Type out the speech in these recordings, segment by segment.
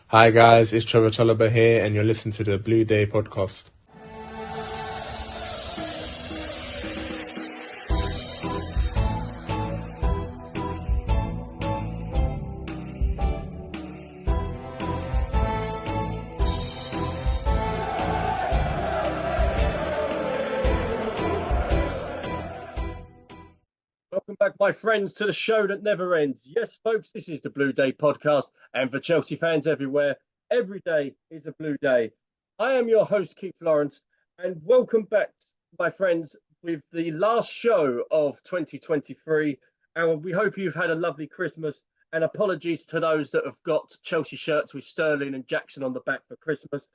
Hi guys, it's Trevor Tolliver here, and you're listening to the Blue Day podcast. Welcome back, my friends, to the show that never ends. Yes, folks, this is the Blue Day podcast, and for Chelsea fans everywhere, every day is a blue day. I am your host, Keith Lawrence, and welcome back, my friends, with the last show of 2023. And we hope you've had a lovely Christmas, and apologies to those that have got Chelsea shirts with Sterling and Jackson on the back for Christmas.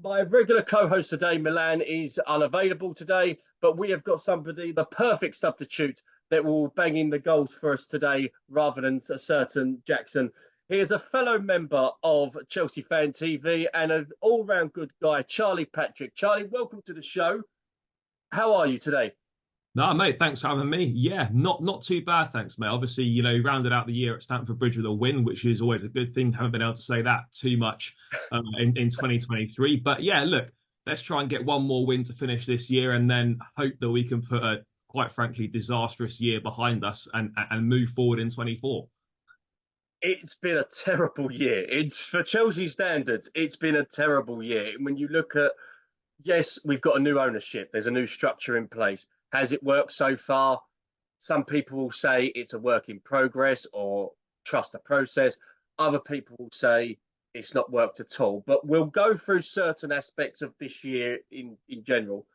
My regular co-host today, Milan, is unavailable today, but we have got somebody, the perfect substitute, that will bang in the goals for us today rather than a certain Jackson. He is a fellow member of Chelsea Fan TV and an all-round good guy, Charlie Patrick. Charlie, welcome to the show. How are you today? No, mate, thanks for having me. Yeah, not too bad, thanks, mate. Obviously, rounded out the year at Stamford Bridge with a win, which is always a good thing. Haven't been able to say that too much in 2023. But yeah, look, let's try and get one more win to finish this year and then hope that we can put a, quite frankly, disastrous year behind us and move forward in 24. It's been a terrible year. It's for Chelsea standards, it's been a terrible year. When you look at, yes, we've got a new ownership. There's a new structure in place. Has it worked so far? Some people will say it's a work in progress or trust the process. Other people will say it's not worked at all. But we'll go through certain aspects of this year in general.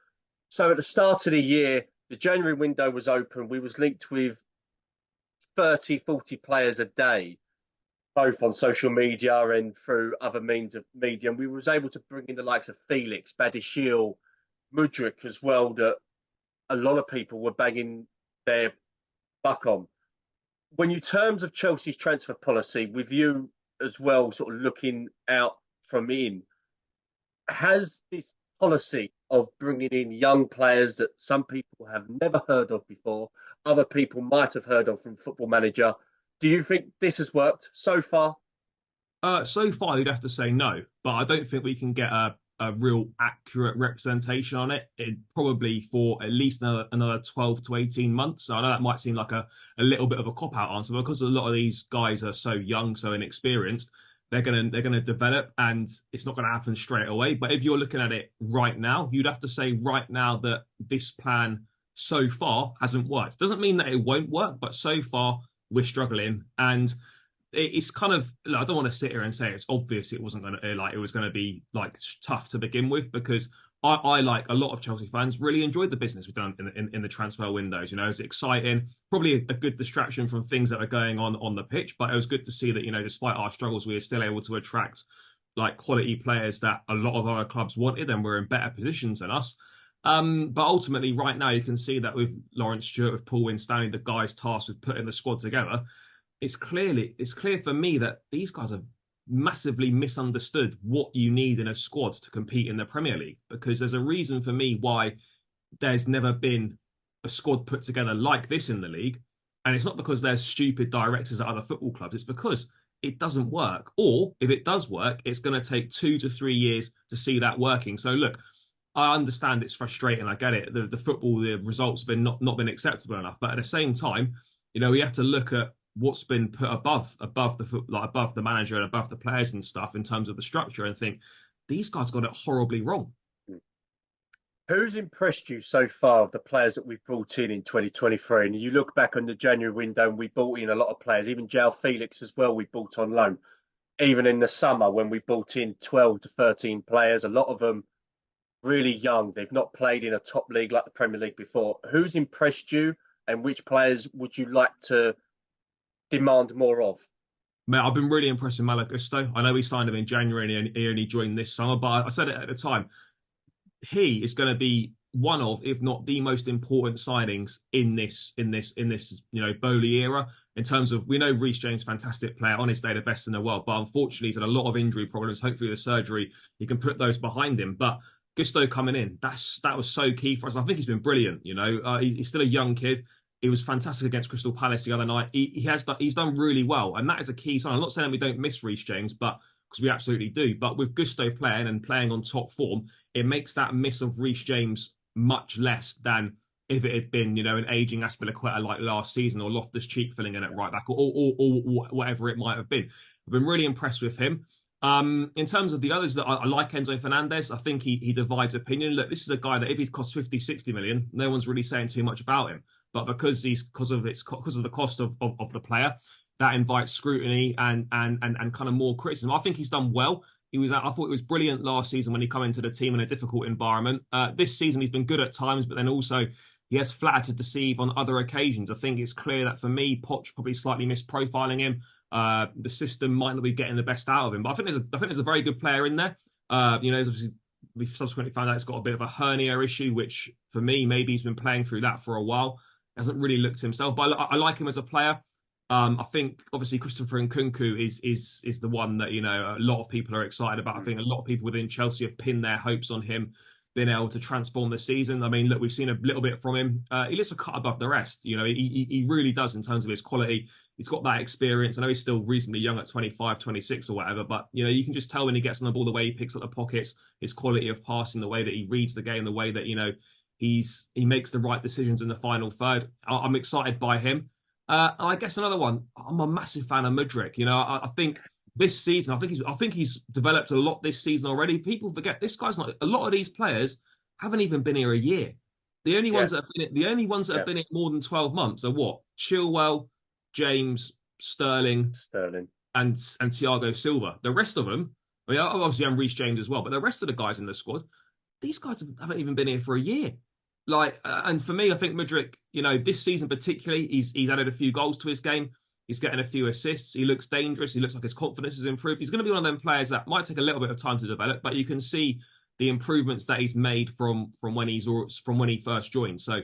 So at the start of the year, the January window was open. We was linked with 30, 40 players a day, both on social media and through other means of media. And we was able to bring in the likes of Felix, Badiashile, Mudryk as well, that a lot of people were banging their buck on. When you terms of Chelsea's transfer policy, with you as well, sort of looking out from in, has this policy of bringing in young players that some people have never heard of before, other people might have heard of from Football Manager, do you think this has worked so far? So far, you'd have to say no, but I don't think we can get a real accurate representation on it. Probably for at least another 12 to 18 months. So I know that might seem like a little bit of a cop-out answer, because a lot of these guys are so young, so inexperienced. They're gonna develop, and it's not gonna happen straight away. But if you're looking at it right now, you'd have to say right now that this plan so far hasn't worked. Doesn't mean that it won't work, but so far we're struggling. And it's kind of, I don't want to sit here and say it's obvious it wasn't going to, it was going to be like tough to begin with, because I like a lot of Chelsea fans, really enjoyed the business we've done in the transfer windows. It's exciting, probably a good distraction from things that are going on the pitch, but it was good to see that, despite our struggles, we were still able to attract like quality players that a lot of other clubs wanted and were in better positions than us. But ultimately, right now, you can see that with Lawrence Stewart, with Paul Winstanley, the guys tasked with putting the squad together, it's clear for me that these guys have massively misunderstood what you need in a squad to compete in the Premier League, because there's a reason for me why there's never been a squad put together like this in the league. And it's not because there's stupid directors at other football clubs. It's because it doesn't work. Or if it does work, it's going to take 2 to 3 years to see that working. So look, I understand it's frustrating. I get it. The football, the results have been not been acceptable enough. But at the same time, we have to look at what's been put above the manager and above the players and stuff in terms of the structure, and think these guys got it horribly wrong. Who's impressed you so far of the players that we've brought in 2023? And you look back on the January window and we brought in a lot of players, even João Felix as well, we brought on loan. Even in the summer when we brought in 12 to 13 players, a lot of them really young. They've not played in a top league like the Premier League before. Who's impressed you, and which players would you like to demand more of? Mate, I've been really impressed with Malo Gusto. I know we signed him in January and he only joined this summer, but I said it at the time. He is going to be one of, if not the most important signings in this Bowley era. In terms of, we know Reece James, fantastic player, on his day the best in the world, but unfortunately he's had a lot of injury problems. Hopefully the surgery, he can put those behind him. But Gusto coming in, that was so key for us. I think he's been brilliant. He's still a young kid. He was fantastic against Crystal Palace the other night. He's done really well, and that is a key sign. I'm not saying we don't miss Reece James, but because we absolutely do. But with Gusto playing and playing on top form, it makes that miss of Reece James much less than if it had been, an aging Aspilicueta like last season, or Loftus-Cheek filling in at right back, or whatever it might have been. I've been really impressed with him. In terms of the others, that I like Enzo Fernandez. I think he divides opinion. Look, this is a guy that if he'd cost 50, 60 million, no one's really saying too much about him. But because of the cost of the player, that invites scrutiny and kind of more criticism. I think he's done well. I thought it was brilliant last season when he came into the team in a difficult environment. This season he's been good at times, but then also he has flattered to deceive on other occasions. I think it's clear that for me, Poch probably slightly misprofiling him. The system might not be getting the best out of him, but I think there's a very good player in there. Obviously we've subsequently found out he's got a bit of a hernia issue, which for me, maybe he's been playing through that for a while. Hasn't really looked himself, but I like him as a player. I think obviously Christopher Nkunku is the one that a lot of people are excited about. I think a lot of people within Chelsea have pinned their hopes on him being able to transform the season. I mean, look, we've seen a little bit from him. He looks a cut above the rest. He really does in terms of his quality. He's got that experience. I know he's still reasonably young at 25, 26 or whatever, but you can just tell when he gets on the ball, the way he picks up the pockets, his quality of passing, the way that he reads the game, the way that he makes the right decisions in the final third. I'm excited by him. I guess another one, I'm a massive fan of Mudryk. I think this season, I think he's developed a lot this season already. People forget this guy's not. A lot of these players haven't even been here a year. The only ones that have been here more than 12 months are what? Chilwell, James, Sterling, and Thiago Silva. The rest of them, I mean, obviously I'm Reece James as well, but the rest of the guys in the squad, these guys haven't even been here for a year. And for me, I think Mudryk, this season particularly, he's added a few goals to his game. He's getting a few assists. He looks dangerous. He looks like his confidence has improved. He's going to be one of them players that might take a little bit of time to develop, but you can see the improvements that he's made from when he first joined. So I'll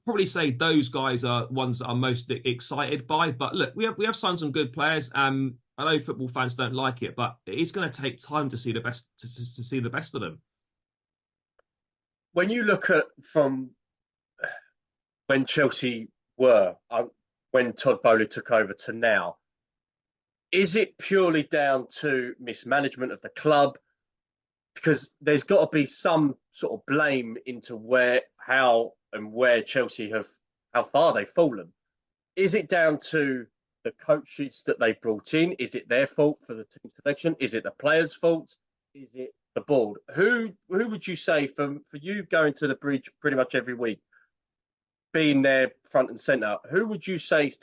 probably say those guys are ones that I'm most excited by. But look, we have signed some good players. I know football fans don't like it, but it's going to take time to see the best to see the best of them. When you look at from when Chelsea were, when Todd Bowley took over to now, is it purely down to mismanagement of the club? Because there's got to be some sort of blame into how Chelsea how far they've fallen. Is it down to the coaches that they brought in? Is it their fault for the team selection? Is it the players' fault? Is it the board? Who would you say for you going to the bridge pretty much every week, being there front and centre, who would you say is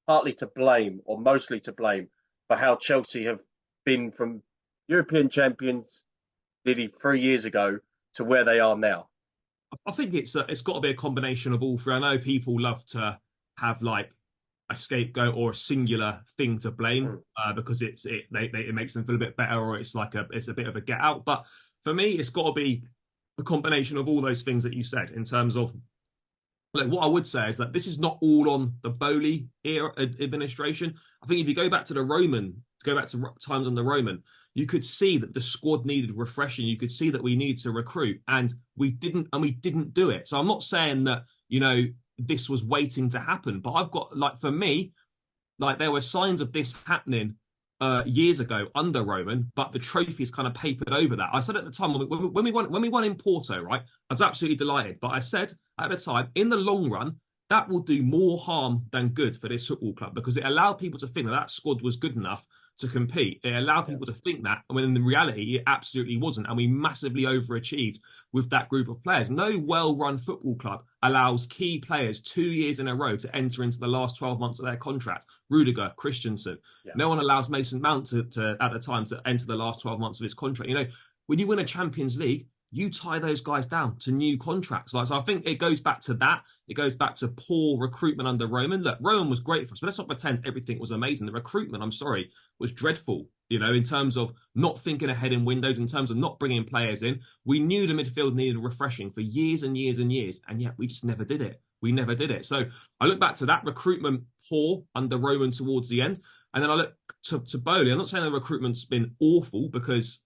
partly to blame or mostly to blame for how Chelsea have been from European champions nearly 3 years ago to where they are now? I think it's got to be a combination of all three. I know people love to have like a scapegoat or a singular thing to blame because it makes them feel a bit better, or it's a bit of a get out. But for me, it's got to be a combination of all those things that you said in terms of. Like, what I would say is that this is not all on the Bowley era administration. I think if you go back to times on the Roman, you could see that the squad needed refreshing. You could see that we needed to recruit, and we didn't do it. So I'm not saying that this was waiting to happen, but I've got for me, there were signs of this happening years ago under Roman, but the trophies kind of papered over that. I said at the time when we won in Porto, right, I was absolutely delighted. But I said at the time, in the long run, that will do more harm than good for this football club, because it allowed people to think that squad was good enough to compete. It allowed people to think that, when in reality, it absolutely wasn't. And we massively overachieved with that group of players. No well-run football club allows key players 2 years in a row to enter into the last 12 months of their contract. Rudiger, Christensen. Yeah. No one allows Mason Mount to at the time to enter the last 12 months of his contract. When you win a Champions League, you tie those guys down to new contracts. So I think it goes back to that. It goes back to poor recruitment under Roman. Look, Roman was great for us, but let's not pretend everything was amazing. The recruitment, was dreadful, in terms of not thinking ahead in windows, in terms of not bringing players in. We knew the midfield needed refreshing for years and years and years, and yet we just never did it. We never did it. So I look back to that recruitment poor under Roman towards the end, and then I look to Bowley. I'm not saying the recruitment's been awful, because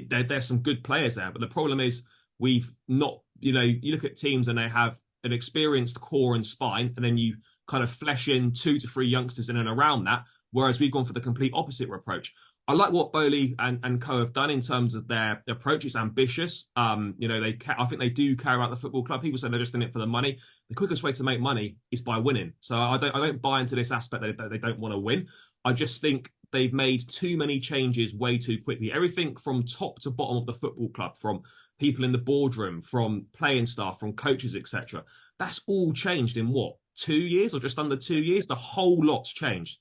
there's some good players there, but the problem is we've not, you look at teams and they have an experienced core and spine, and then you kind of flesh in 2 to 3 youngsters in and around that, whereas we've gone for the complete opposite approach. I like what Bowley and co have done in terms of their approach. It's ambitious. You know, I think they do care about the football club. People say they're just in it for the money. The quickest way to make money is by winning. So I don't buy into this aspect that they don't want to win. I just think they've made too many changes way too quickly. Everything from top to bottom of the football club, from people in the boardroom, from playing staff, from coaches, etc. That's all changed in what, 2 years or just under 2 years? The whole lot's changed.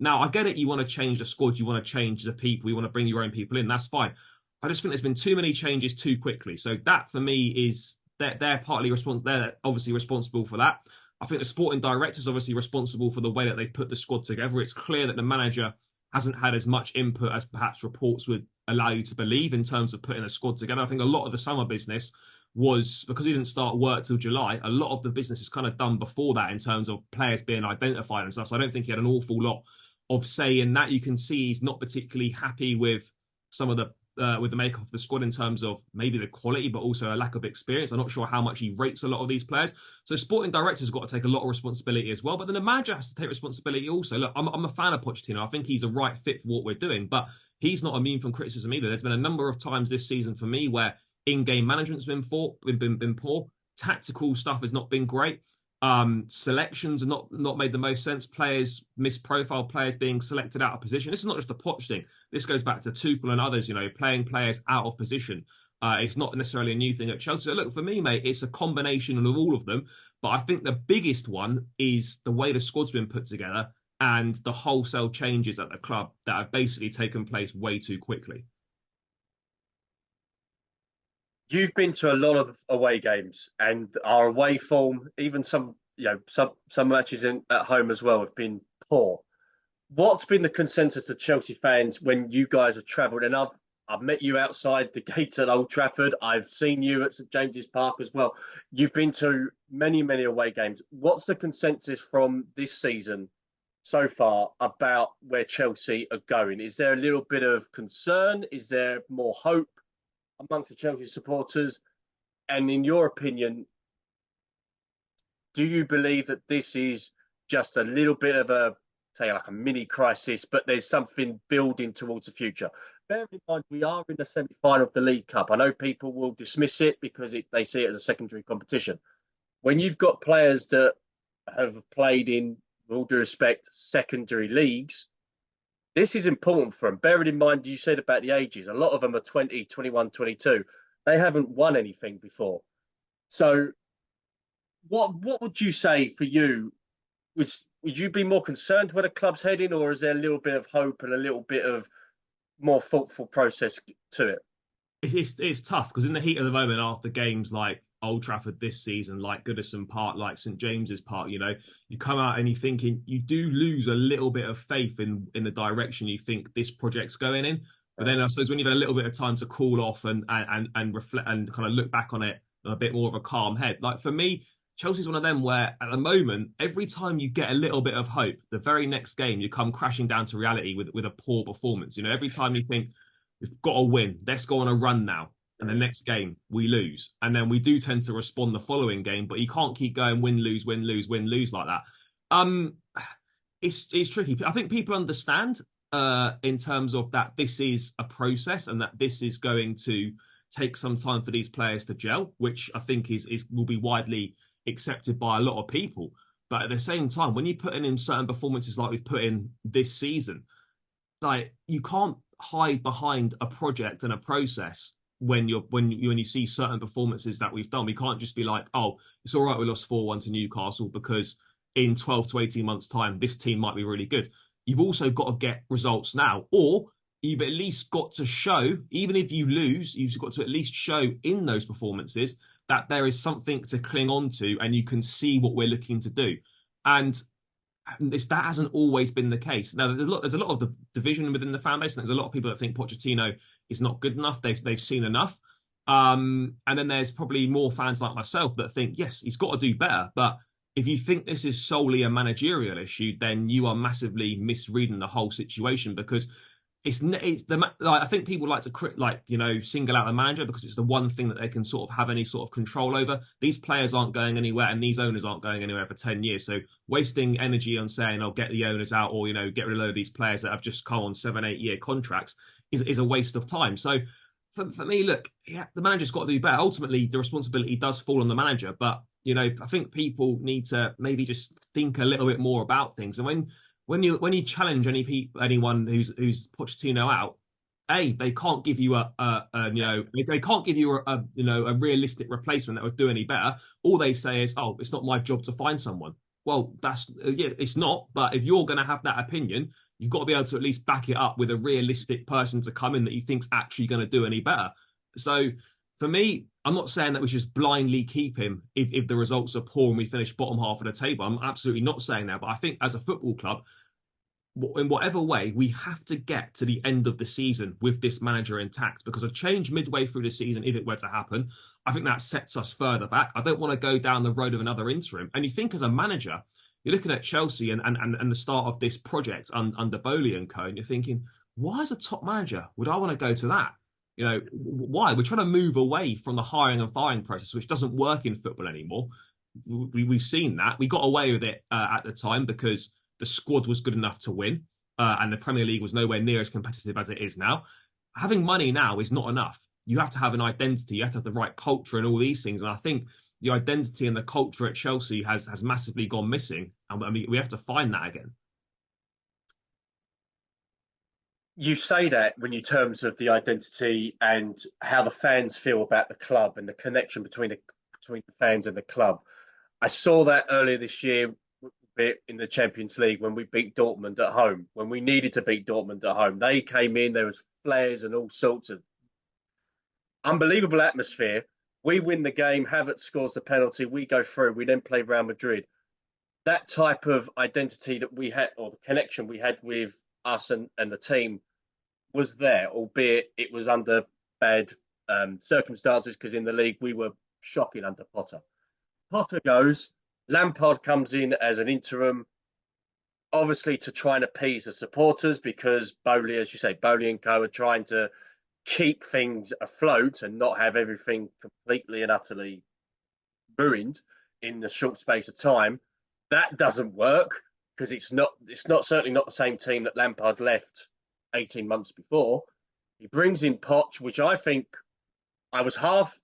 Now, I get it. You want to change the squad. You want to change the people. You want to bring your own people in. That's fine. I just think there's been too many changes too quickly. So that for me is that they're partly responsible. They're obviously responsible for that. I think the sporting director is obviously responsible for the way that they've put the squad together. It's clear that the manager hasn't had as much input as perhaps reports would allow you to believe in terms of putting a squad together. I think a lot of the summer business was, because he didn't start work till July, a lot of the business is kind of done before that in terms of players being identified and stuff. So I don't think he had an awful lot of say in that. You can see he's not particularly happy with some of the with the makeup of the squad in terms of maybe the quality, but also a lack of experience. I'm not sure how much he rates a lot of these players. So sporting director's got to take a lot of responsibility as well. But then the manager has to take responsibility also. Look, I'm a fan of Pochettino. I think he's a right fit for what we're doing, but he's not immune from criticism either. There's been a number of times this season for me where in-game management's been poor. Tactical stuff has not been great. Selections are not made the most sense. Players, misprofiled players being selected out of position. This is not just a Poch thing. This goes back to Tuchel and others, you know, playing players out of position. It's not necessarily a new thing at Chelsea. So look, for me, mate, it's a combination of all of them. But I think the biggest one is the way the squad's been put together and the wholesale changes at the club that have basically taken place way too quickly. You've been to a lot of away games, and our away form, even some matches at home as well, have been poor. What's been the consensus of Chelsea fans when you guys have travelled? And I've met you outside the gates at Old Trafford. I've seen you at St James's Park as well. You've been to many, many away games. What's the consensus from this season so far about where Chelsea are going? Is there a little bit of concern? Is there more hope amongst the Chelsea supporters? And in your opinion, do you believe that this is just a little bit of a mini crisis, but there's something building towards the future? Bear in mind, we are in the semi-final of the League Cup. I know people will dismiss it because they see it as a secondary competition. When you've got players that have played in, with all due respect, secondary leagues, this is important for them. Bearing in mind, you said about the ages, a lot of them are 20, 21, 22. They haven't won anything before. So what would you say for you? Would you be more concerned where the club's heading, or is there a little bit of hope and a little bit of more thoughtful process to it? It's tough because in the heat of the moment, after games like Old Trafford this season, like Goodison Park, like St James's Park, you know, you come out and you're thinking, you do lose a little bit of faith in the direction you think this project's going in. But then I suppose when you've had a little bit of time to cool off and reflect and kind of look back on it on a bit more of a calm head. Like for me, Chelsea's one of them where at the moment, every time you get a little bit of hope, the very next game you come crashing down to reality with a poor performance. You know, every time you think we've got to win, let's go on a run now. And the next game we lose. And then we do tend to respond the following game, but you can't keep going win, lose, win, lose, win, lose like that. It's tricky. I think people understand in terms of that this is a process and that this is going to take some time for these players to gel, which I think will be widely accepted by a lot of people. But at the same time, when you put in certain performances like we've put in this season, like you can't hide behind a project and a process when you see certain performances that we've done. We can't just be like, oh, it's all right, we lost 4-1 to Newcastle because in 12 to 18 months' time, this team might be really good. You've also got to get results now, or you've at least got to show, even if you lose, you've got to at least show in those performances that there is something to cling on to and you can see what we're looking to do. And that hasn't always been the case. Now, there's a lot of the division within the fan base. There's a lot of people that think Pochettino is not good enough. They've seen enough. And then there's probably more fans like myself that think, yes, he's got to do better. But if you think this is solely a managerial issue, then you are massively misreading the whole situation, because it's the like, I think people like to single out the manager because it's the one thing that they can sort of have any sort of control over. These players aren't going anywhere, and these owners aren't going anywhere for 10 years. So wasting energy on saying, "I'll get the owners out," or get rid of a load of these players that have just come on 7-8 year contracts is a waste of time. So for me, look, yeah, the manager's got to do better. Ultimately, the responsibility does fall on the manager, but I think people need to maybe just think a little bit more about things. And when you challenge anyone who's Pochettino out, they can't give you they can't give you a realistic replacement that would do any better. All they say is, "Oh, it's not my job to find someone." Well, it's not. But if you're going to have that opinion, you've got to be able to at least back it up with a realistic person to come in that you think's actually going to do any better. So for me, I'm not saying that we should just blindly keep him if the results are poor and we finish bottom half of the table. I'm absolutely not saying that. But I think as a football club, in whatever way, we have to get to the end of the season with this manager intact, because a change midway through the season, if it were to happen, I think that sets us further back. I don't want to go down the road of another interim. And you think as a manager, you're looking at Chelsea and the start of this project under Bowley and co, and you're thinking, why as a top manager would I want to go to that? Why? We're trying to move away from the hiring and firing process, which doesn't work in football anymore. We've seen that. We got away with it at the time because the squad was good enough to win, and the Premier League was nowhere near as competitive as it is now. Having money now is not enough. You have to have an identity. You have to have the right culture and all these things. And I think the identity and the culture at Chelsea has massively gone missing. And I mean, we have to find that again. You say that when you terms of the identity and how the fans feel about the club and the connection between the fans and the club. I saw that earlier this year in the Champions League when we beat Dortmund at home. When we needed to beat Dortmund at home, they came in. There was flares and all sorts of unbelievable atmosphere. We win the game. Havertz scores the penalty. We go through. We then play Real Madrid. That type of identity that we had, or the connection we had with us and the team, was there, albeit it was under bad circumstances, because in the league we were shocking under Potter. Potter goes, Lampard comes in as an interim, obviously to try and appease the supporters, because Bowley, as you say, Bowley and co are trying to keep things afloat and not have everything completely and utterly ruined in the short space of time. That doesn't work, because it's not certainly not the same team that Lampard left 18 months before. He brings in Poch, which I think I was half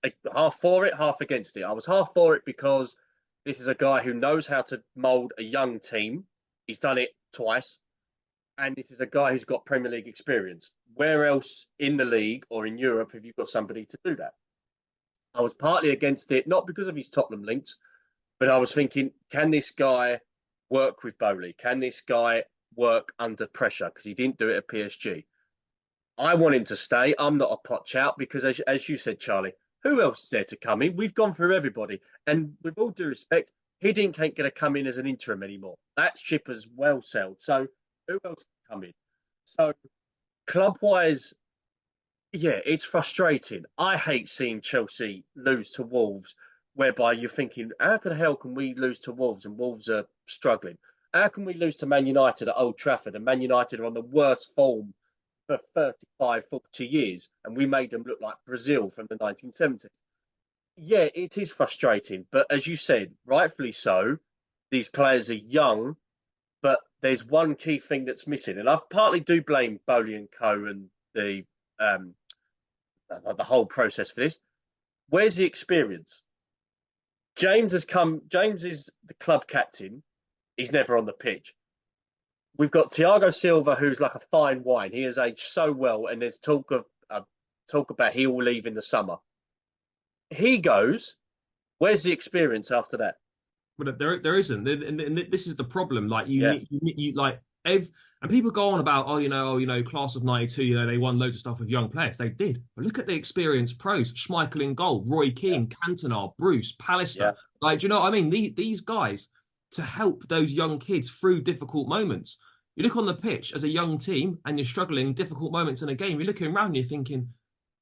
for it, half against it. I was half for it because this is a guy who knows how to mould a young team. He's done it twice. And this is a guy who's got Premier League experience. Where else in the league or in Europe have you got somebody to do that? I was partly against it, not because of his Tottenham links, but I was thinking, can this guy work with Bowley? Can this guy work under pressure? Because he didn't do it at PSG. I want him to stay. I'm not a Poch out, because as you said, Charlie, who else is there to come in? We've gone through everybody. And with all due respect, he didn't get to come in as an interim anymore. That ship has well sailed. So who else can come in? So club-wise, yeah, it's frustrating. I hate seeing Chelsea lose to Wolves, whereby you're thinking, how the hell can we lose to Wolves and Wolves are struggling? How can we lose to Man United at Old Trafford, and Man United are on the worst form for 35, 40 years, and we made them look like Brazil from the 1970s? Yeah, it is frustrating. But as you said, rightfully so, these players are young, but there's one key thing that's missing. And I partly do blame Bowley and co and the whole process for this. Where's the experience? James is the club captain. He's never on the pitch. We've got Thiago Silva, who's like a fine wine. He has aged so well, and there's talk about he will leave in the summer. He goes. Where's the experience after that? But there isn't, and this is the problem. Like you like and people go on about class of '92. They won loads of stuff with young players. They did, but look at the experienced pros: Schmeichel in goal, Roy Keane, Cantona, Bruce, Pallister. Yeah. Like, do you know what I mean? These guys to help those young kids through difficult moments. You look on the pitch as a young team and you're struggling difficult moments in a game. You're looking around and you're thinking,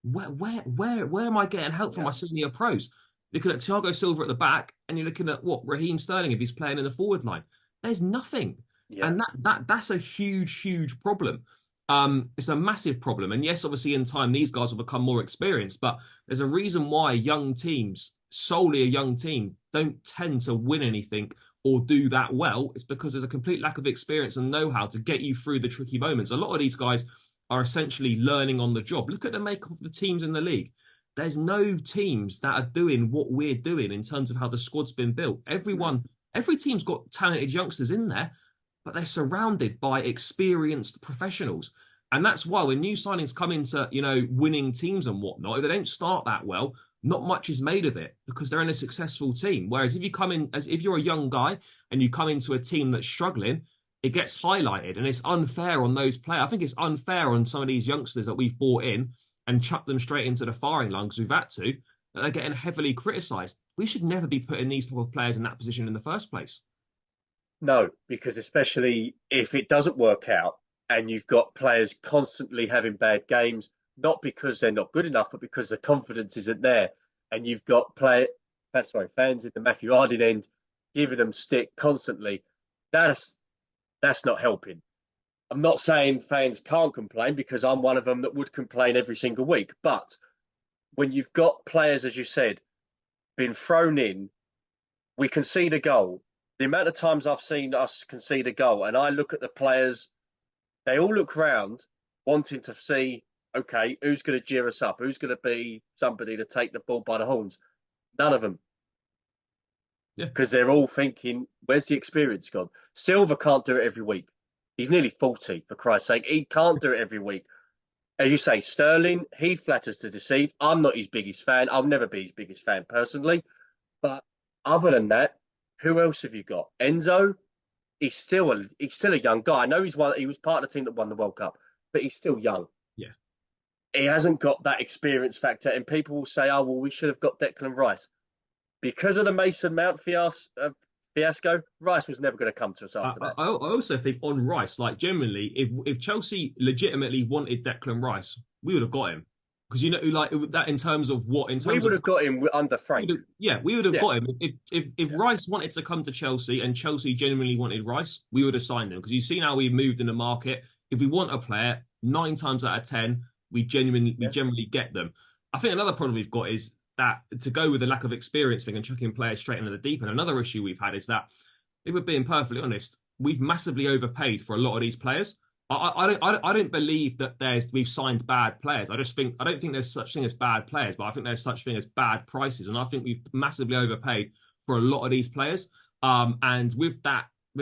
where am I getting help from my senior pros? Looking at Thiago Silva at the back, and you're looking at Raheem Sterling if he's playing in the forward line. There's nothing, and that's a huge problem. It's a massive problem. And yes, obviously in time, these guys will become more experienced, but there's a reason why young teams, solely a young team, don't tend to win anything or do that well. It's because there's a complete lack of experience and know-how to get you through the tricky moments. A lot of these guys are essentially learning on the job. Look at the makeup of the teams in the league. There's no teams that are doing what we're doing in terms of how the squad's been built. Every team's got talented youngsters in there, but they're surrounded by experienced professionals. And that's why when new signings come into, winning teams and whatnot, if they don't start that well, not much is made of it because they're in a successful team. Whereas if you come in if you're a young guy and you come into a team that's struggling, it gets highlighted and it's unfair on those players. I think it's unfair on some of these youngsters that we've brought in and chucked them straight into the firing line because we've had to, that they're getting heavily criticised. We should never be putting these type of players in that position in the first place. No, because especially if it doesn't work out and you've got players constantly having bad games, not because they're not good enough, but because the confidence isn't there. And you've got fans in the Matthew Harding end giving them stick constantly. That's not helping. I'm not saying fans can't complain because I'm one of them that would complain every single week. But when you've got players, as you said, been thrown in, we concede a goal. The amount of times I've seen us concede a goal and I look at the players, they all look round wanting to see, okay, who's going to cheer us up? Who's going to be somebody to take the ball by the horns? None of them. Yeah. Because they're all thinking, where's the experience gone? Silva can't do it every week. He's nearly 40, for Christ's sake. He can't do it every week. As you say, Sterling, he flatters to deceive. I'm not his biggest fan. I'll never be his biggest fan personally. But other than that, who else have you got? Enzo, he's still a young guy. I know he was part of the team that won the World Cup, but he's still young. Yeah. He hasn't got that experience factor. And people will say, oh, well, we should have got Declan Rice. Because of the Mason Mount fiasco, Rice was never going to come to us after that. I also think on Rice, like generally, if Chelsea legitimately wanted Declan Rice, we would have got him. Because like that in terms of what we would have got him under Frank. We would have got him. If Rice wanted to come to Chelsea and Chelsea genuinely wanted Rice, we would have signed him. Because you've seen how we've moved in the market. If we want a player, 9 times out of 10, we generally get them. I think another problem we've got is that to go with the lack of experience thing and chucking players straight into the deep end. Another issue we've had is that, if we're being perfectly honest, we've massively overpaid for a lot of these players. I don't believe that we've signed bad players. I don't think there's such thing as bad players, but I think there's such thing as bad prices, and I think we've massively overpaid for a lot of these players. And with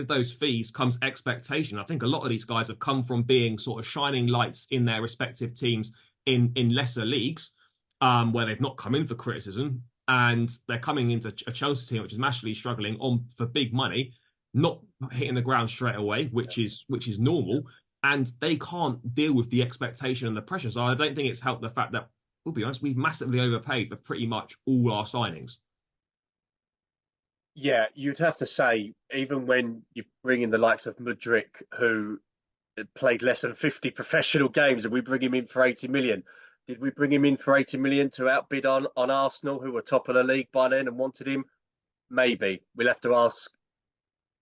those fees comes expectation. I think a lot of these guys have come from being sort of shining lights in their respective teams in lesser leagues, where they've not come in for criticism, and they're coming into a Chelsea team which is massively struggling for big money, not hitting the ground straight away, which is normal. And they can't deal with the expectation and the pressure. So I don't think it's helped the fact that, we'll be honest, we've massively overpaid for pretty much all our signings. Yeah, you'd have to say, even when you bring in the likes of Mudryk, who played less than 50 professional games, and we bring him in for 80 million. Did we bring him in for 80 million to outbid on Arsenal, who were top of the league by then and wanted him? Maybe. We'll have to ask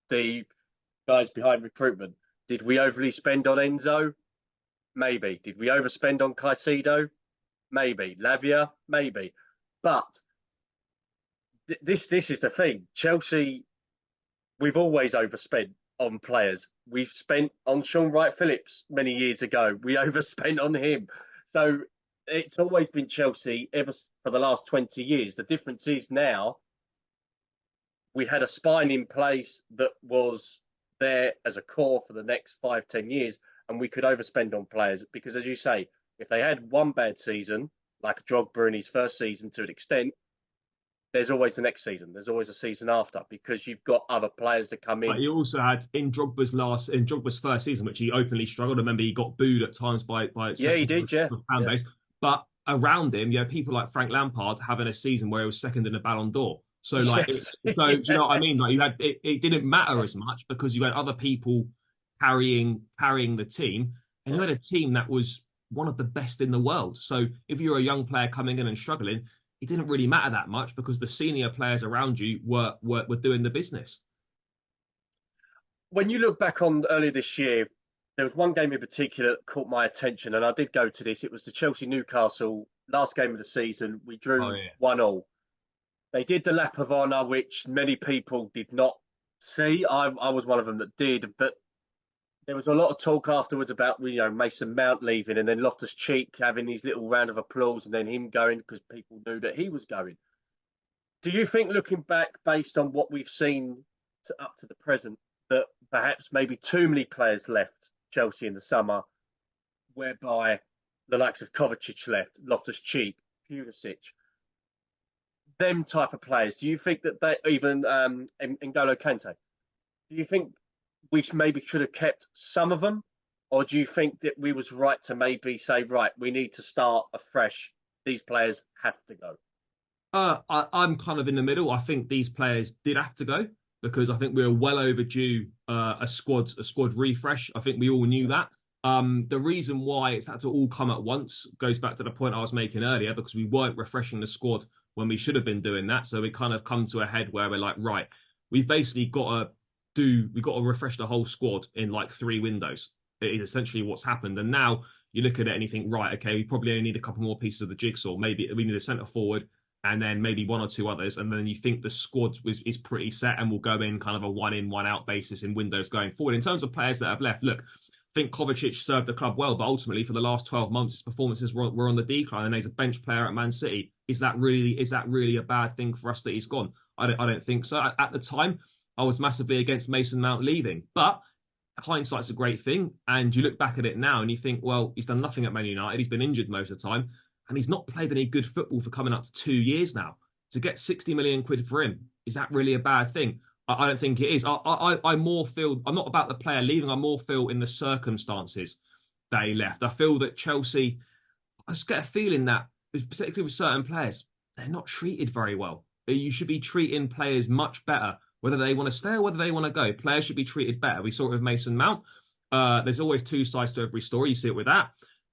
the guys behind recruitment. Did we overly spend on Enzo? Maybe. Did we overspend on Caicedo? Maybe. Lavia? Maybe. But this is the thing. Chelsea, we've always overspent on players. We've spent on Sean Wright-Phillips many years ago. We overspent on him. So it's always been Chelsea ever for the last 20 years. The difference is now we had a spine in place that was there as a core for the next 5-10 years, and we could overspend on players because, as you say, if they had one bad season, like Drogba in his first season to an extent, there's always the next season. There's always a season after because you've got other players that come in. But you also had in Drogba's first season, which he openly struggled. I remember he got booed at times by he did, fan base. But around him, you had people like Frank Lampard having a season where he was second in the Ballon d'Or. So, like, yes. Do you know what I mean? Like, you had it didn't matter as much because you had other people carrying the team, and you had a team that was one of the best in the world. So, if you're a young player coming in and struggling, it didn't really matter that much because the senior players around you were doing the business. When you look back on earlier this year, there was one game in particular that caught my attention, and I did go to this. It was the Chelsea Newcastle last game of the season. We Oh drew yeah. 1-1. They did the lap of honour, which many people did not see. I was one of them that did, but there was a lot of talk afterwards about Mason Mount leaving, and then Loftus-Cheek having his little round of applause, and then him going because people knew that he was going. Do you think, looking back, based on what we've seen up to the present, that perhaps maybe too many players left Chelsea in the summer, whereby the likes of Kovacic left, Loftus-Cheek, Pulisic, them type of players? Do you think that they even N'Golo Kante? Do you think we maybe should have kept some of them, or do you think that we was right to maybe say, right, we need to start afresh? These players have to go. I'm kind of in the middle. I think these players did have to go because I think we were well overdue a squad refresh. I think we all knew that. The reason why it's had to all come at once goes back to the point I was making earlier, because we weren't refreshing the squad when we should have been doing that. So we kind of come to a head where we're like, right, we've basically got to refresh the whole squad in like 3 windows. It is essentially what's happened. And now you look at it and you think, right, okay, we probably only need a couple more pieces of the jigsaw. Maybe we need a centre forward and then maybe 1 or 2 others. And then you think the squad is pretty set and will go in kind of a 1 in, 1 out basis in windows going forward. In terms of players that have left, look, I think Kovacic served the club well, but ultimately for the last 12 months, his performances were on the decline, and he's a bench player at Man City. Is that really a bad thing for us that he's gone? I don't think so. At the time, I was massively against Mason Mount leaving, but hindsight's a great thing. And you look back at it now and you think, well, he's done nothing at Man United. He's been injured most of the time, and he's not played any good football for coming up to 2 years now. To get 60 million quid for him, is that really a bad thing? I don't think it is. I more feel, I'm not about the player leaving, I more feel in the circumstances that he left. I feel that Chelsea, I just get a feeling that, particularly with certain players, they're not treated very well. You should be treating players much better, whether they want to stay or whether they want to go. Players should be treated better. We saw it with Mason Mount. There's always 2 sides to every story. You see it with that.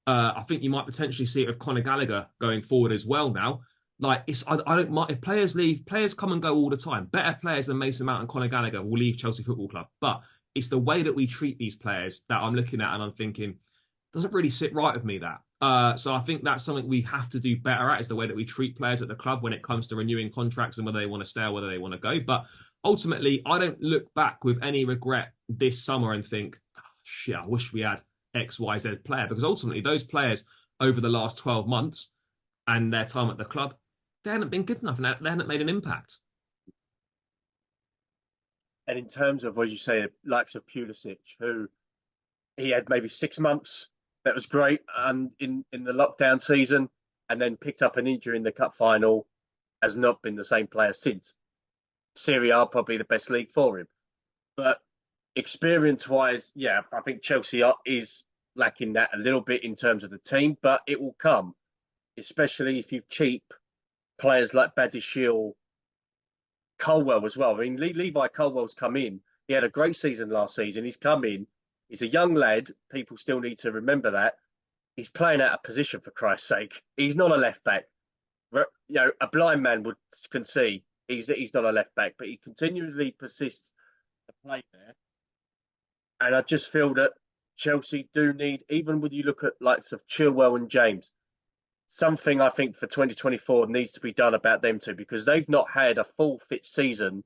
I think you might potentially see it with Conor Gallagher going forward as well now. Like, I don't mind if players leave. Players come and go all the time. Better players than Mason Mount and Conor Gallagher will leave Chelsea Football Club. But it's the way that we treat these players that I'm looking at and I'm thinking, doesn't really sit right with me, that. So I think that's something we have to do better at, is the way that we treat players at the club when it comes to renewing contracts and whether they want to stay or whether they want to go. But ultimately, I don't look back with any regret this summer and think, oh, shit, I wish we had X, Y, Z player. Because ultimately, those players over the last 12 months and their time at the club, they hadn't been good enough and they hadn't made an impact. And in terms of, as you say, the likes of Pulisic, who he had maybe 6 months, that was great, and in the lockdown season, and then picked up an injury in the cup final, has not been the same player since. Serie A probably the best league for him. But experience-wise, yeah, I think Chelsea is lacking that a little bit in terms of the team, but it will come, especially if you keep players like Badiashile, Colwell as well. I mean, Levi Colwell's come in. He had a great season last season. He's come in. He's a young lad. People still need to remember that. He's playing out of position, for Christ's sake. He's not a left back. A blind man can see he's not a left back, but he continuously persists to play there. And I just feel that Chelsea do need, even when you look at likes of Chilwell and James, something I think for 2024 needs to be done about them too, because they've not had a full fit season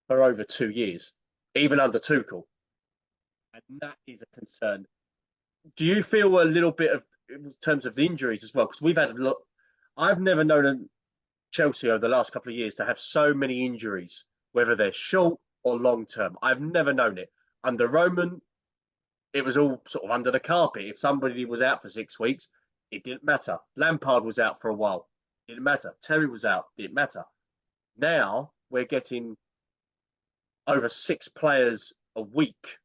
for over 2 years, even under Tuchel. And that is a concern. Do you feel a little bit of, in terms of the injuries as well? Because we've had a lot. I've never known Chelsea over the last couple of years to have so many injuries, whether they're short or long term. I've never known it. Under Roman, it was all sort of under the carpet. If somebody was out for 6 weeks, it didn't matter. Lampard was out for a while. It didn't matter. Terry was out. It didn't matter. Now we're getting over 6 players a week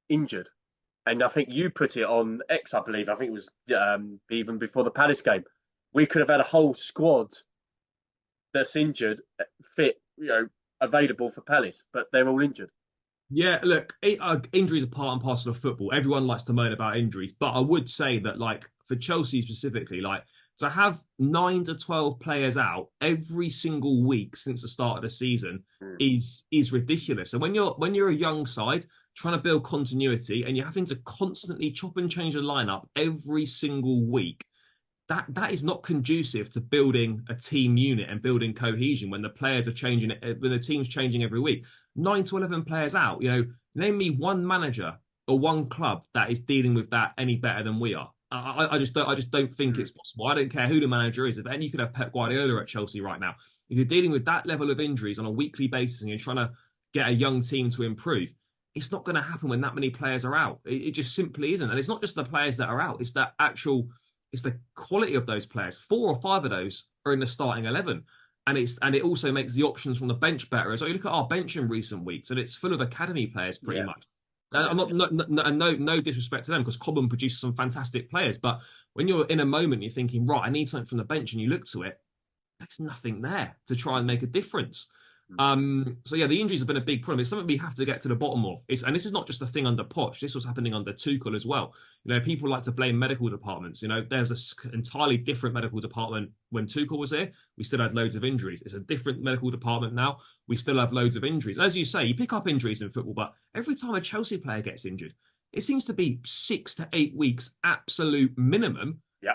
injured. And I think you put it on X, I believe. I think it was even before the Palace game. We could have had a whole squad that's injured, fit, available for Palace, but they're all injured. Yeah, look, injuries are part and parcel of football. Everyone likes to moan about injuries, but I would say that, like, for Chelsea specifically, like, to have 9 to 12 players out every single week since the start of the season is ridiculous. And when you're a young side, trying to build continuity, and you're having to constantly chop and change the lineup every single week. That is not conducive to building a team unit and building cohesion when the players are changing, when the team's changing every week. 9 to 11 players out. Name me one manager or one club that is dealing with that any better than we are. I just don't think it's possible. I don't care who the manager is. And you could have Pep Guardiola at Chelsea right now. If you're dealing with that level of injuries on a weekly basis and you're trying to get a young team to improve, it's not going to happen when that many players are out. It just simply isn't. And it's not just the players that are out. It's the quality of those players. 4 or 5 of those are in the starting 11. And it also makes the options from the bench better. So you look at our bench in recent weeks, and it's full of academy players pretty much. I'm no disrespect to them, because Cobham produces some fantastic players. But when you're in a moment, you're thinking, right, I need something from the bench, and you look to it, there's nothing there to try and make a difference. So yeah, the injuries have been a big problem. It's something we have to get to the bottom of. And this is not just a thing under Poch. This was happening under Tuchel as well. People like to blame medical departments. There's an entirely different medical department when Tuchel was here. We still had loads of injuries. It's a different medical department now. We still have loads of injuries. As you say, you pick up injuries in football, but every time a Chelsea player gets injured, it seems to be 6 to 8 weeks absolute minimum. Yeah.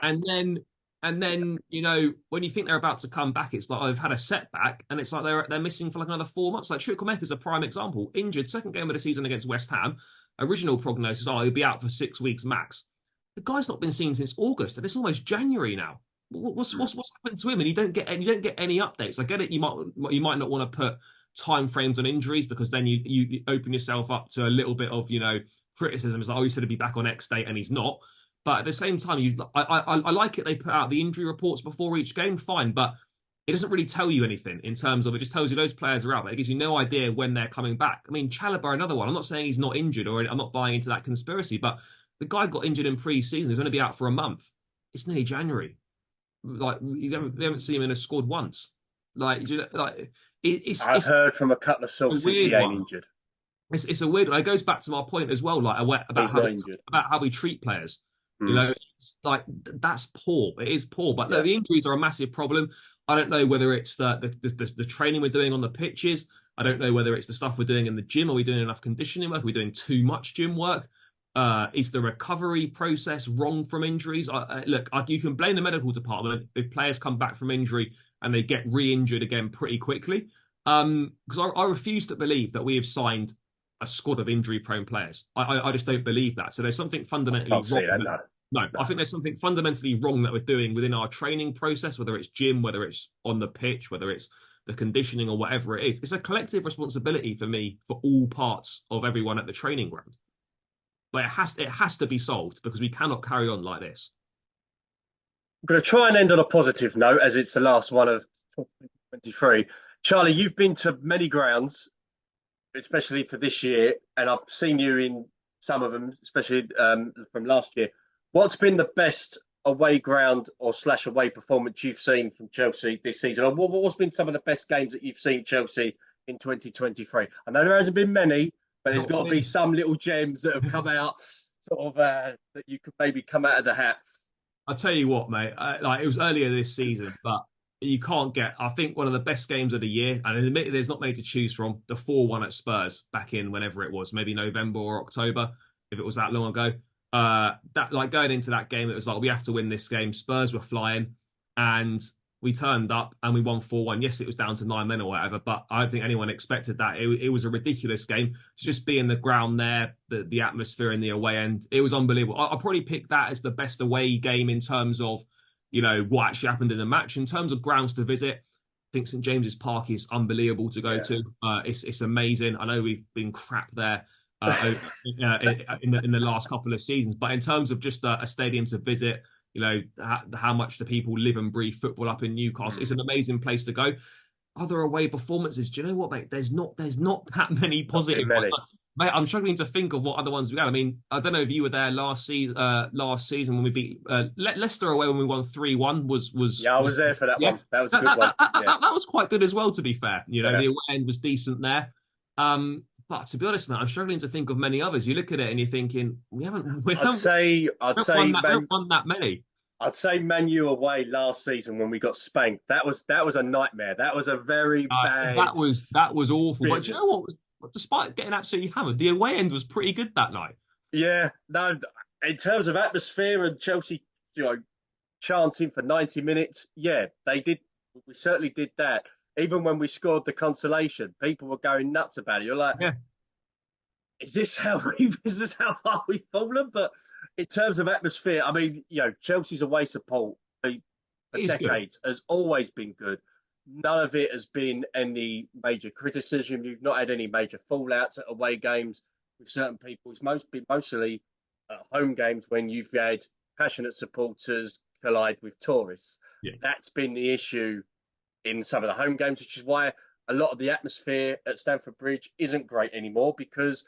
And then, when you think they're about to come back, it's like, I've had a setback, and it's like they're missing for like another 4 months. Like Chukwuemeka is a prime example. Injured, second game of the season against West Ham. Original prognosis, he'll be out for 6 weeks max. The guy's not been seen since August, and it's almost January now. What's happened to him? And you don't get any updates. I get it. You might not want to put time frames on injuries, because then you open yourself up to a little bit of criticism. It's like, he said he'd be back on X date, and he's not. But at the same time, I like it. They put out the injury reports before each game, fine. But it doesn't really tell you anything in terms of, it just tells you those players are out. But it gives you no idea when they're coming back. I mean, Chalobah, another one. I'm not saying he's not injured, or I'm not buying into that conspiracy. But the guy got injured in pre-season. He's going to be out for a month. It's nearly January. Like, we haven't seen him in a squad once. I've heard from a couple of sources he ain't injured. It's a weird one. It goes back to my point as well, about how we treat players. It's like, that's poor. It is poor. But look, the injuries are a massive problem. I don't know whether it's the training we're doing on the pitches. I don't know whether it's the stuff we're doing in the gym. Are we doing enough conditioning work? Are we doing too much gym work? Is the recovery process wrong from injuries? Look, you can blame the medical department if players come back from injury and they get re-injured again pretty quickly. Because I refuse to believe that we have signed a squad of injury-prone players. I just don't believe that. So there's something fundamentally wrong. No, I think there's something fundamentally wrong that we're doing within our training process, whether it's gym, whether it's on the pitch, whether it's the conditioning or whatever it is. It's a collective responsibility for me, for all parts of everyone at the training ground. But it has to be solved, because we cannot carry on like this. I'm going to try and end on a positive note, as it's the last one of 2023. Charlie, you've been to many grounds, especially for this year, and I've seen you in some of them, especially from last year. What's been the best away ground or / away performance you've seen from Chelsea this season? Or what's been some of the best games that you've seen Chelsea in 2023? I know there hasn't been many, but there's got to be some little gems that have come out, sort of that you could maybe come out of the hat. I'll tell you what, mate. It was earlier this season, but you can't get, I think, one of the best games of the year, and admittedly there's not many to choose from, the 4-1 at Spurs back in whenever it was, maybe November or October, if it was that long ago. Going into that game, it was like, we have to win this game. Spurs were flying, and we turned up and we won 4-1. Yes, it was down to 9 men or whatever, but I don't think anyone expected that. It was a ridiculous game to just be in the ground there, the atmosphere in the away end. It was unbelievable. I'll probably pick that as the best away game in terms of, what actually happened in the match. In terms of grounds to visit, I think St James's Park is unbelievable to go to. It's amazing. I know we've been crap there in the last couple of seasons, but in terms of just a stadium to visit, how much the people live and breathe football up in Newcastle, it's an amazing place to go. Other away performances, do you know what, mate? There's not that many positive ones. Mate, I'm struggling to think of what other ones we had. I mean, I don't know if you were there last season when we beat Leicester away when we won 3-1. I was there for that one. That was a good one. That was quite good as well, to be fair. The away end was decent there. But to be honest, man, I'm struggling to think of many others. You look at it and you're thinking, we haven't won that many. I'd say Man U away last season when we got spanked. That was a nightmare. That was a very bad. That was awful. But do you know what? despite getting absolutely hammered, the away end was pretty good that night. Yeah, no, in terms of atmosphere and Chelsea, chanting for 90 minutes, yeah, they did. We certainly did that. Even when we scored the consolation, people were going nuts about it. You're like, Yeah, is this how far we've fallen? But in terms of atmosphere, I mean, Chelsea's away support for it is good. decades has always been good. None of it has been any major criticism. You've not had any major fallouts at away games with certain people. It's been mostly at home games when you've had passionate supporters collide with tourists. Yeah. That's been the issue in some of the home games, which is why a lot of the atmosphere at Stamford Bridge isn't great anymore because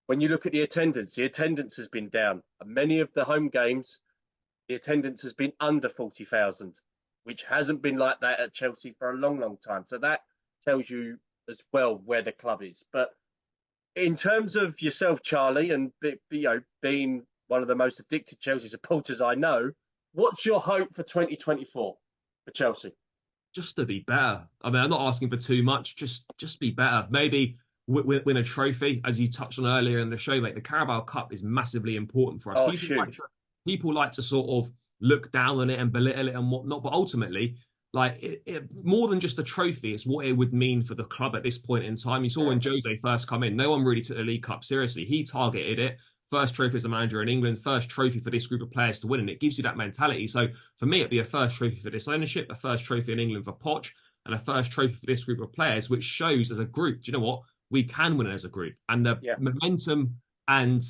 when you look at the attendance has been down. And many of the home games, the attendance has been under 40,000, which hasn't been like that at Chelsea for a long, long time. So that tells you as well where the club is. But in terms of yourself, Charlie, and being one of the most addicted Chelsea supporters I know, what's your hope for 2024 for Chelsea? Just to be better. I mean, I'm not asking for too much. Just be better. Maybe win a trophy, as you touched on earlier in the show. Like the Carabao Cup is massively important for us. Oh, People like to sort of look down on it and belittle it and whatnot, but ultimately, like more than just a trophy, it's what it would mean for the club at this point in time. You saw when Jose first come in, no one really took the League Cup seriously. He targeted it. First trophy as a manager in England, first trophy for this group of players to win, and it gives you that mentality. So for me, it'd be a first trophy for this ownership, a first trophy in England for Poch, and a first trophy for this group of players, which shows as a group, do you know what? We can win as a group. And the momentum and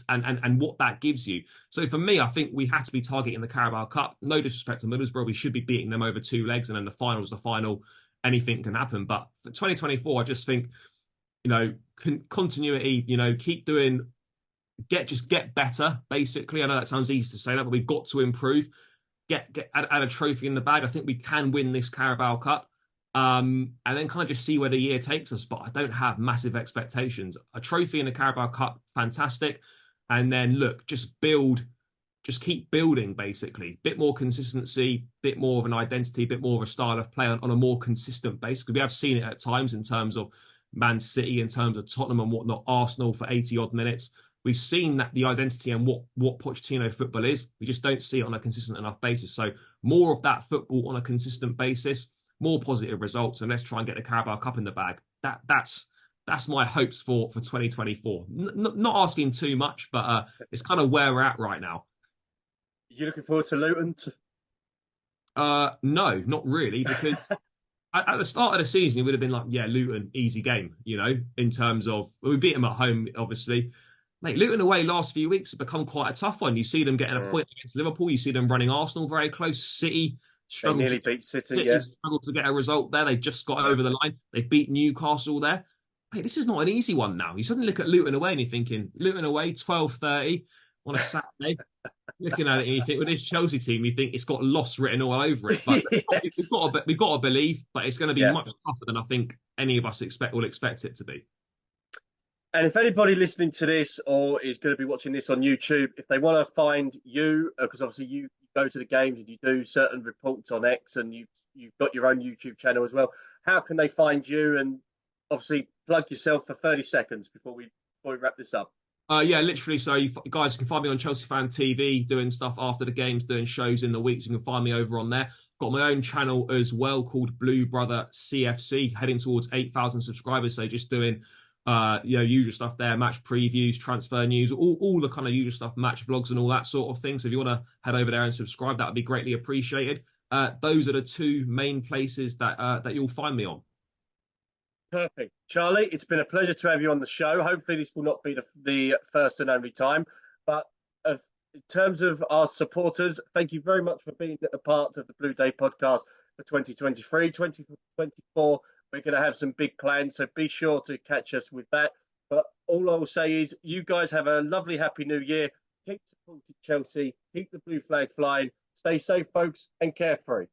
what that gives you. So for me, I think we have to be targeting the Carabao Cup. No disrespect to Middlesbrough, we should be beating them over 2 legs, and then the final's the final. Anything can happen. But for 2024, I just think, continuity, keep doing, get better, basically. I know that sounds easy to say that, but we've got to improve. Add a trophy in the bag. I think we can win this Carabao Cup. And then kind of just see where the year takes us. But I don't have massive expectations. A trophy in the Carabao Cup, fantastic. And then look, just keep building, basically. Bit more consistency, bit more of an identity, bit more of a style of play on a more consistent basis. Because we have seen it at times in terms of Man City, in terms of Tottenham and whatnot, Arsenal for 80 odd minutes. We've seen that the identity and what Pochettino football is. We just don't see it on a consistent enough basis. So more of that football on a consistent basis, more positive results, and let's try and get the Carabao Cup in the bag. That's my hopes for 2024. Not asking too much, but it's kind of where we're at right now. You looking forward to Luton? No, not really, because at the start of the season, it would have been like, yeah, Luton, easy game, in terms of, we beat them at home, obviously. Mate, Luton away last few weeks have become quite a tough one. You see them getting a point against Liverpool. You see them running Arsenal very close. City struggled to beat City, struggled to get a result there. They just got over the line. They beat Newcastle there. Mate, this is not an easy one now. You suddenly look at Luton away and you're thinking, Luton away, 12:30 on a Saturday. Looking at it and you think, with this Chelsea team, you think it's got loss written all over it. But we've got to believe, but it's going to be much tougher than I think any of us will expect it to be. And if anybody listening to this or is going to be watching this on YouTube, if they want to find you, because obviously you go to the games and you do certain reports on X and you've got your own YouTube channel as well, how can they find you? And obviously plug yourself for 30 seconds before we wrap this up. Yeah, literally. So you guys can find me on Chelsea Fan TV, doing stuff after the games, doing shows in the weeks. You can find me over on there. Got my own channel as well called Blue Brother CFC, heading towards 8,000 subscribers. So just doing usual stuff there, match previews, transfer news, all the kind of usual stuff, match vlogs and all that sort of thing. So if you want to head over there and subscribe, that would be greatly appreciated. Those are the 2 main places that you'll find me on. Perfect. Charlie, it's been a pleasure to have you on the show. Hopefully this will not be the first and only time. But in terms of our supporters, thank you very much for being a part of the Blue Day podcast for 2023. 2024, we're going to have some big plans, so be sure to catch us with that. But all I will say is you guys have a lovely, happy new year. Keep supporting Chelsea. Keep the blue flag flying. Stay safe, folks, and carefree.